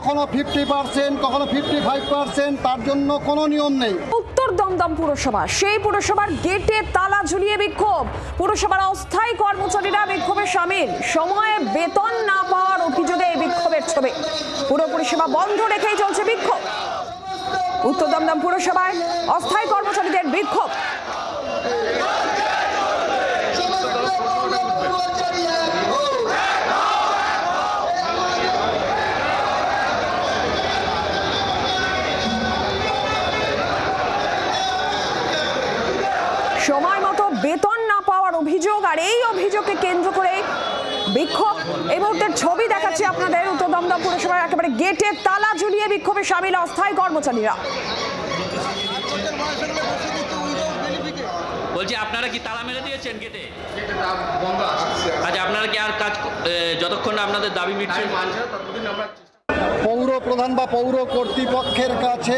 কখনো 50%, কখনো 55%, তার জন্য কোনো নিয়ম নেই। উত্তর দমদম পুরসভা, সেই পুরসভার গেটে তালা ঝুলিয়ে বিক্ষোভ। পুরসভার অস্থায়ী কর্মচারীরা বিক্ষোভে সামিল। সময়ে বেতন না পাওয়ার অভিযোগে এই বিক্ষোভের ছবি। পুরো পরিষেবা বন্ধ রেখেই চলছে বিক্ষোভ। উত্তর দমদম পুরসভায় অস্থায়ী কর্মচারীদের বিক্ষোভ। সময় মতো বেতন না পাওয়ার অভিযোগ, আর এই অভিযোগকে কেন্দ্র করে বিক্ষোভ। এই মুহূর্তের ছবি দেখাচ্ছি আপনাদের। উত্তর দমদম পুরসভার একেবারে গেটে তালা ঝুলিয়ে বিক্ষোভে সামিল অস্থায়ী কর্মচারীরা। বলছি আপনারা কি তালা মেরে দিয়েছেন গেটে? আচ্ছা, আপনারা কি আর কাজ যতক্ষণ না আপনাদের দাবি মিটছে? পৌর প্রধান বা পৌর কর্তৃপক্ষের কাছে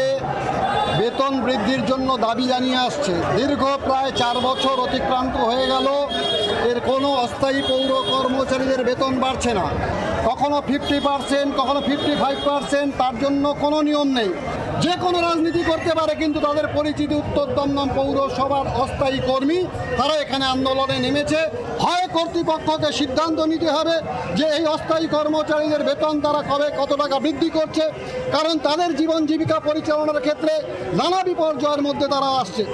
বেতন বৃদ্ধির জন্য দাবি জানিয়ে আসছে। দীর্ঘ প্রায় 4 বছর অতিক্রান্ত হয়ে গেল, এর কোনো অস্থায়ী পৌর কর্মচারীদের বেতন বাড়ছে না। কখনো 50%, কখনো 55%, তার জন্য কোনো নিয়ম নেই। যে কোনো রাজনীতি করতে পারে, কিন্তু তাদের পরিচিতি উত্তর দমদম পৌরসভার অস্থায়ী কর্মী। তারা এখানে আন্দোলনে নেমেছে। হয় কর্তৃপক্ষকে সিদ্ধান্ত নিতে হবে যে এই অস্থায়ী কর্মচারীদের বেতন তারা কত টাকা বৃদ্ধি করছে, কারণ তাদের জীবন জীবিকা পরিচালনার ক্ষেত্রে নানা বিপর্যয়ের মধ্যে তারা আসছে।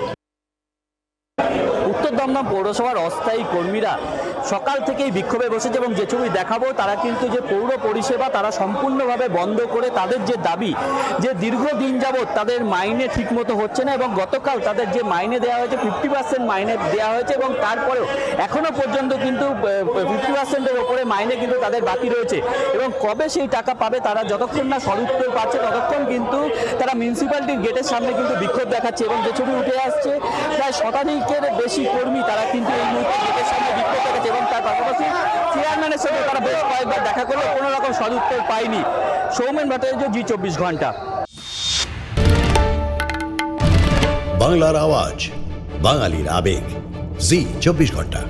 উত্তর দমদম পৌরসভার অস্থায়ী কর্মীরা সকাল থেকেই বিক্ষোভে বসেছে এবং যে ছবি দেখাবো তারা কিন্তু যে পৌর পরিষেবা তারা সম্পূর্ণভাবে বন্ধ করে তাদের যে দাবি, যে দীর্ঘদিন যাবৎ তাদের মাইনে ঠিকমতো হচ্ছে না এবং গতকাল তাদের যে মাইনে দেওয়া হয়েছে 50% মাইনে দেওয়া হয়েছে এবং তারপরেও এখনো পর্যন্ত কিন্তু 50%-এর ওপরে মাইনে কিন্তু তাদের বাকি রয়েছে এবং কবে সেই টাকা পাবে তারা যতক্ষণ না সদুত্তর পাচ্ছে ততক্ষণ কিন্তু তারা মিউনিসিপ্যালিটির গেটের সামনে কিন্তু বিক্ষোভ দেখাচ্ছে। এবং যে ছবি উঠে আসছে প্রায় শতাধিকের বেশি কর্মী তারা কিন্তু এই মুহূর্তে গেটের সামনে বিক্ষোভ দেখাচ্ছে এবং তার পাশাপাশি চেয়ারম্যানের সঙ্গে তারা বেশ কয়েকবার দেখা করলে কোনো রকম সদুত্তর পায়নি। সৌমেন ভট্টাচার্য, জি24 ঘন্টা। বাংলার আওয়াজ, বাঙালির আবেগ, জি24 ঘন্টা।